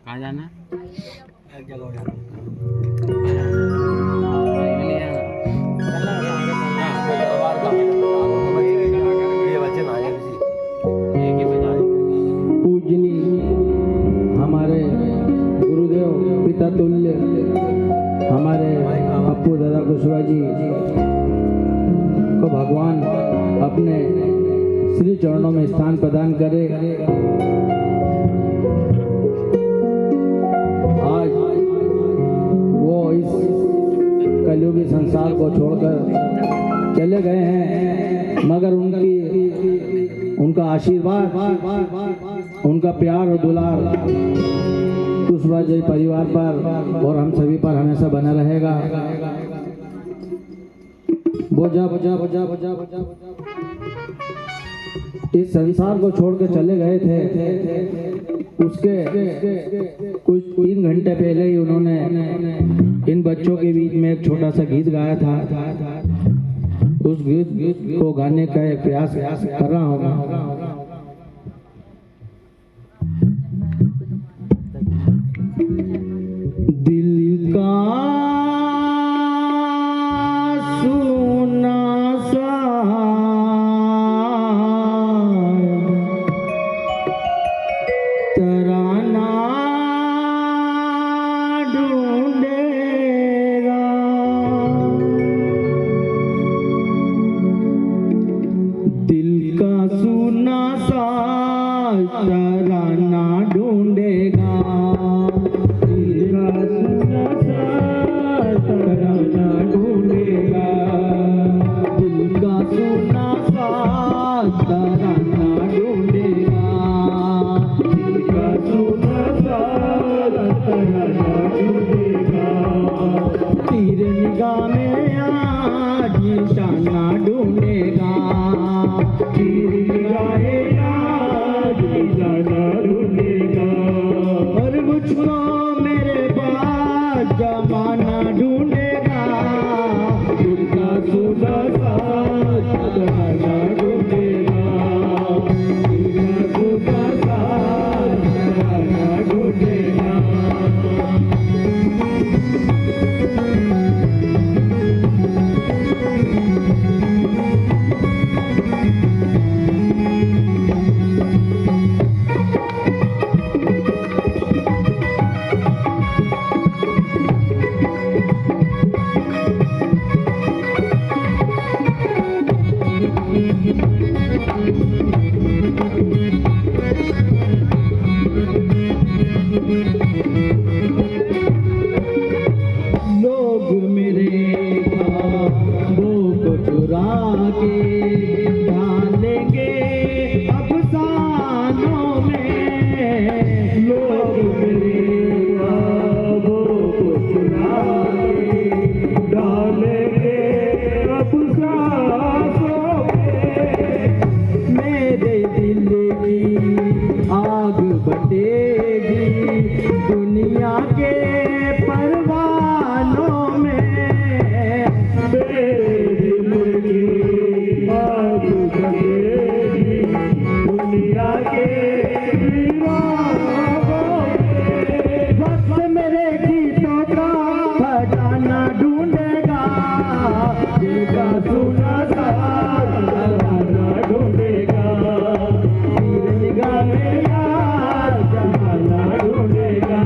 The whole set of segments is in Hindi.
कहाँ जाना? एक जगह जाना। पूजनीय हमारे गुरुदेव पिता तुल्य हमारे पप्पू दादा कुशवाहा जी को भगवान अपने श्री चरणों में स्थान प्रदान करे। आज वो इस कलयुगी संसार को छोड़कर चले गए हैं, मगर उनका आशीर्वाद, उनका प्यार और दुलार कुशवाहा जी परिवार पर और हम सभी पर हमेशा बना रहेगा। बोझा बोझा बोझा बोझा बोझा इस संसार को छोड़ के चले गए थे, उसके कुछ 3 घंटे पहले ही उन्होंने इन बच्चों के बीच में एक छोटा सा गीत गाया था। उस गीत को गाने का एक प्रयास कर रहा हूँ। दिल का सुना सा तराना ढूंढेगा, दिल का सुना सा तराना ढूंढेगा, तेरे निगाह में आज निशाना ढूंढेगा, तेरी निगाहें आज निशाना ढूंढेगा, और मुझको मेरे पास जमाना ढूंढेगा, दिल का सुना सा जमाना ढूंढेगा, दिल का सुना सा जमाना ढूंढेगा। लोग मेरे ख्वाबों को चुरा के डालेंगे अफसानों में, लोग मेरे ख्वाबों को चुरा के डालेंगे अफसानों में, मेरे दिल की आग बटेगी दुनिया के परवानों में, मेरे दिल की आग बटेगी दुनिया के दीवानों में, वक्त मेरे गीतों का खजाना ढूंढेगा, दिल का सुना सा खजाना ढूंढेगा, तेरी निगाह में यार जमाना ढूंढेगा।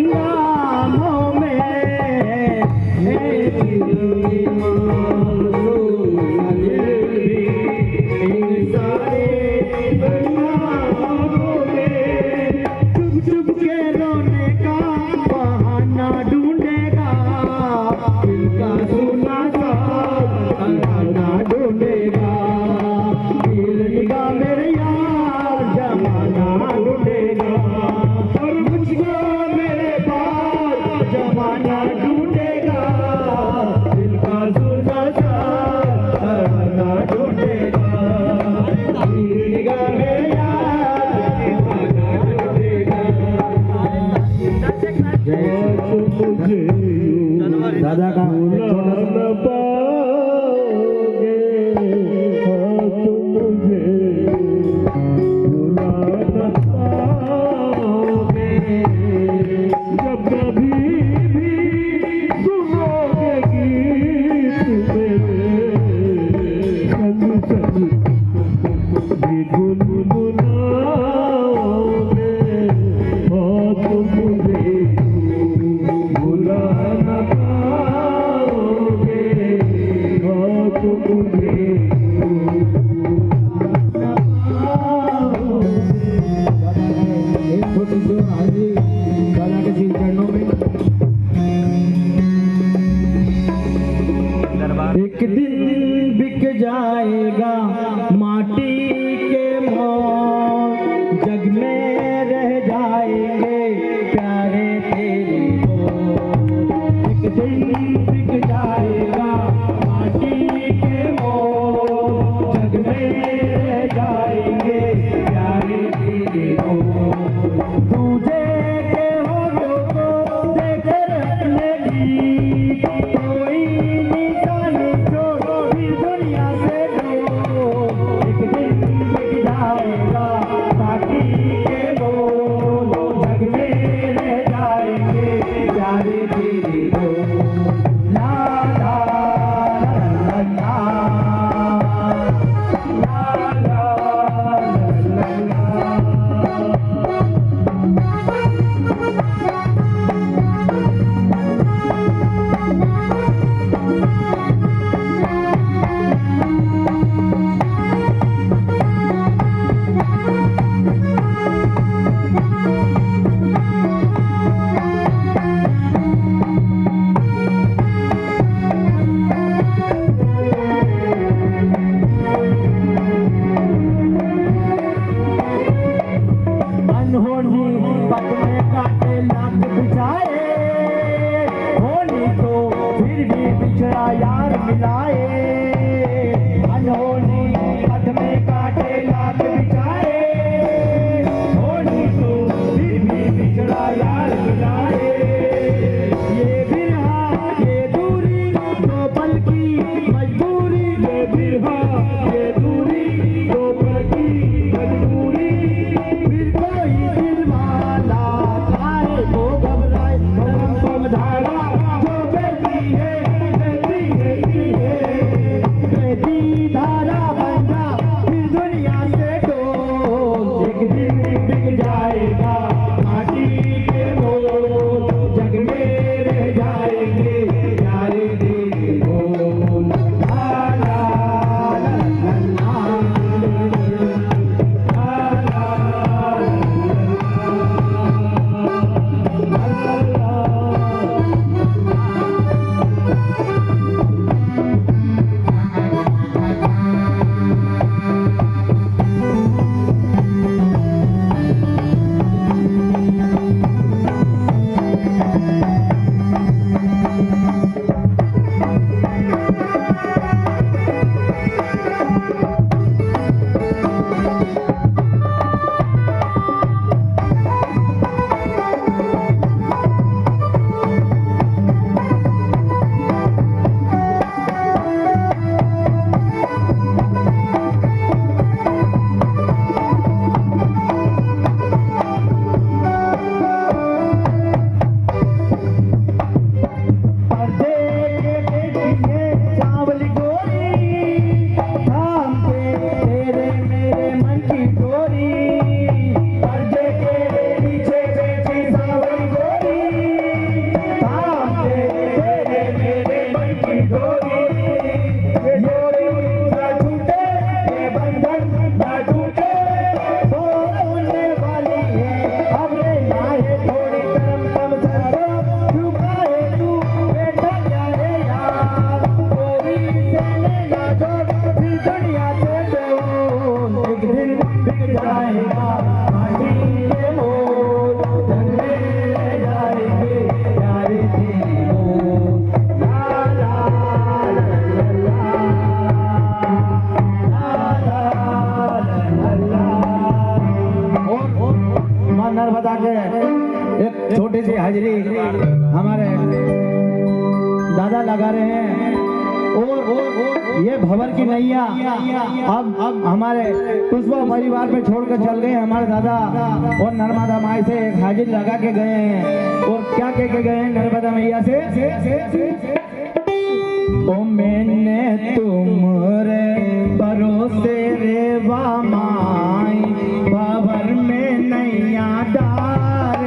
हंगामों में चुप के रोने का बहाना ढूंढेगा, इनका सुना सा तराना ढूंढेगा, मिलेगा मेरे यार जमाना ढूंढेगा, और मुझको मेरे पास जमाना ढूंढेगा, इनका सुना सा तराना ढूंढेगा, मिलेगा मेरे यार जमाना ढूंढेगा। दादा का जब कभी भी सुनोगे गीत मेरे संग संग भी गुनगुनाओगे, हाँ तुम मुझे भुला न पाओगे, हाँ तुम मुझे एक छोटी सी हाजिरी दादा के श्री चरणों में। एक दिन बिक जाएगा माटी के मोल, जग में रह जाएंगे प्यारे तेरे बोल। एक दिन बिक जाएगा माटी के मोल, जग में रह जाएंगे प्यारे तेरे बोल। तुझे के होठों को देकर अपने गीत, कोई निशान छोड़ो फिर दुनिया से दो। एक दिन बिक जाएगा माटी के मोल, जग में रह जाएंगे प्यारे तेरे बोल। ला ला ला ला ला ला ला अनहोनी पग में काटे लाख बिछाए, होनी तो फिर भी बिछड़ा यार मिलाए। अनहोनी पग में काटे लाख बिछाए, होनी तो फिर भी बिछड़ा यार मिलाए। ये बिरहा ये दूरी दो पल की मजबूरी, ये बिरहा ये दूरी दो पल की मजबूरी, फिर कोई दिल वाला चाहे तो घबराए, धर्म को धारा जो बहती है बहती है। हाजिरी हमारे दादा लगा रहे हैं और ये भंवर की नैया अब हमारे पुष्पा परिवार पे छोड़कर चल गए हमारे दादा और नर्मदा माई से एक हाजिर लगा के गए हैं और क्या कह के गए हैं नर्मदा मैया से ओ मैंने तुमरे भरोसे रे माई भंवर में नैया डार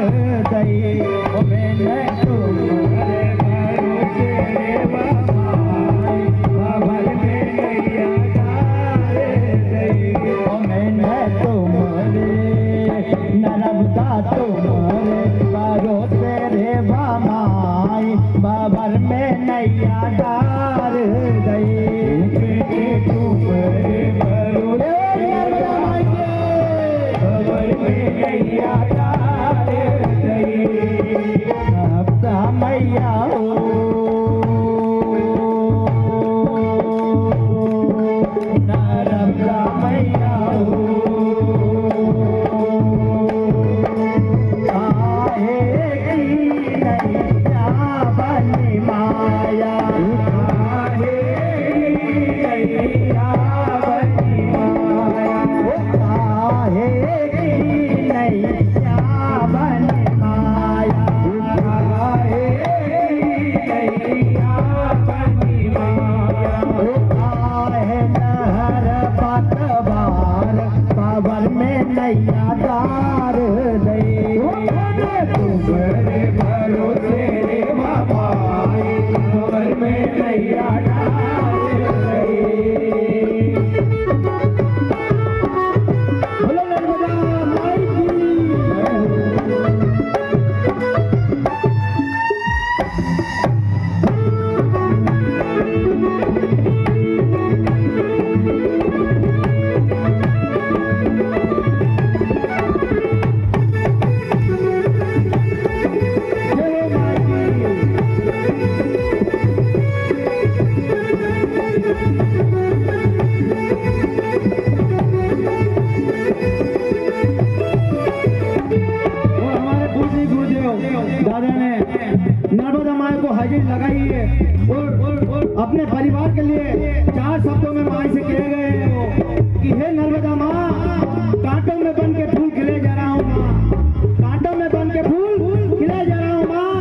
दई ओ मैंने तुमरे भरोसे रे माई भंवर में नैया डार दई ओ मैंने तुमरे नर्मदा तुमरे भरोसे रे माई भंवर में नैया डार गई तुमरे भरोसे नर्मदा माई के भंवर में नैया डार गई नर्मदा मैया हो नर्मदा मैया हो नैया डार दई तुमरे भरोसे रे माई भंवर में नैया डार दई बोलो नर्मदा माई दादा ने नर्मदा माई को हाजिर लगाई है और अपने परिवार के लिए 4 शब्दों में माई से कहे गए हैं कि हे नर्मदा माँ कांटों में बन के फूल खिले जा रहा हूँ माँ कांटों में बन के फूल खिले जा रहा हूँ माँ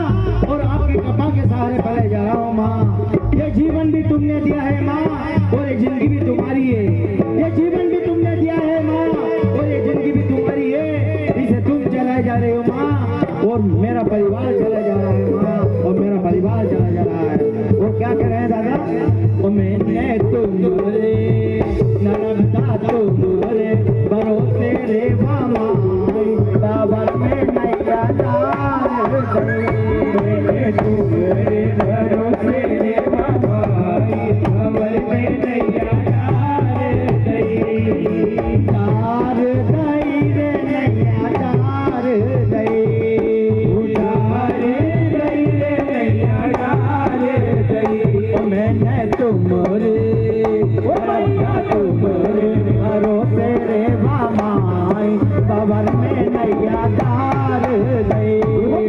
और आपके कृपा के सहारे पले जा रहा हूँ माँ ये जीवन भी तुमने दिया है माँ और ये जिंदगी भी तुम्हारी है ये जीवन भी तुमने दिया है माँ और ये जिंदगी भी तुम्हारी है इसे तुम चलाए जा रहे हो माँ और मेरा परिवार चला जा रहा है माँ और मेरा परिवार चला जा रहा है वो क्या कह रहे हैं दादा और मैंने तुमरे नर्मदा तुमरे भरोसे रे माई भंवर में नैया डार दई मैंने तुमरे भरोसे रे माई भंवर में नैया डार दई रे नैया डार दई मैंने तुमरे भरोसे रे माई भंवर में नैया डार दई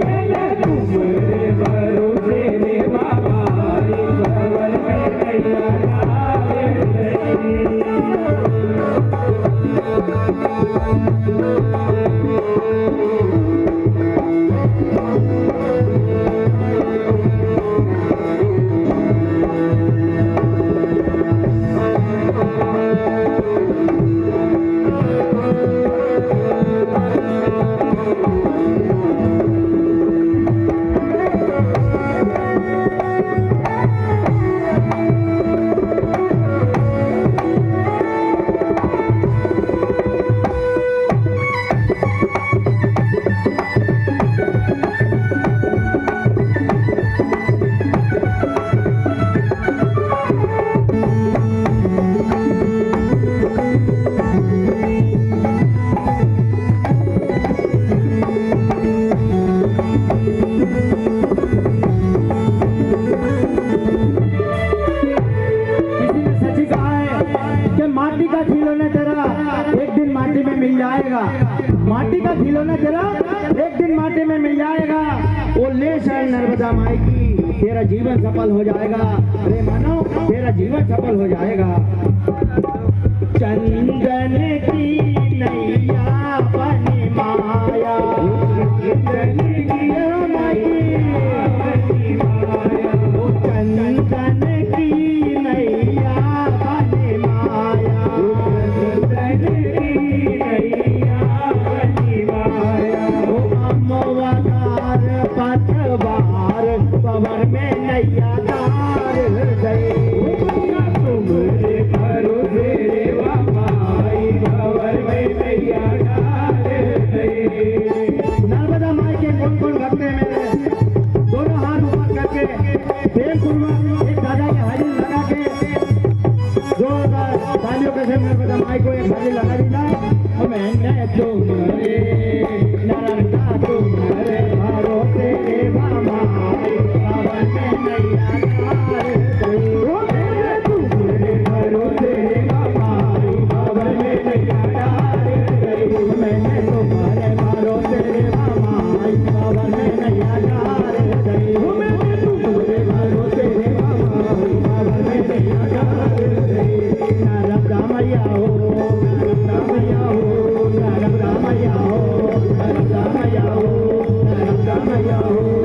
मैंने तुमरे भरोसे ले शरण नर्मदा माई की, तेरा जीवन सफल हो जाएगा। अरे मानो तेरा जीवन सफल हो जाएगा। चंदन की नैया बनी माया, चंदन की नैया बनी माया, चंदन की नैया बनी माया, चंदन की नैया बनी माया। अमवतार पतवार पवन में नैया तार गए, तुम्हारे भरोसे रेवा माई भंवर में नैया तार गए। नर्मदा माई के कौन कौन भक्त हैं मेरे? दोनों हाथ ऊपर करके प्रेम पूर्वक एक दादा की हाजिर लगा के जोरदार तालियों के साथ नर्मदा माई को एक हाजिर लगा दीजिए। मैंने तुम्हारे नर्मदा तुम्हारे भरोसे रेवा माई भंवर में नैया तार गए, तुम्हारे भरोसे रेवा माई भंवर में नैया तार गए। मैंने तुम्हारे भरोसे रेवा माई भंवर में नैया तार गए, मैंने तुम्हारे भरोसे रेवा माई भंवर में नैया तार गए। नर्मदा मैया हो, नर्मदा मैया हो, नर्मदा मैया हो, नर्मदा मैया हो, नर्मदा मैया हो।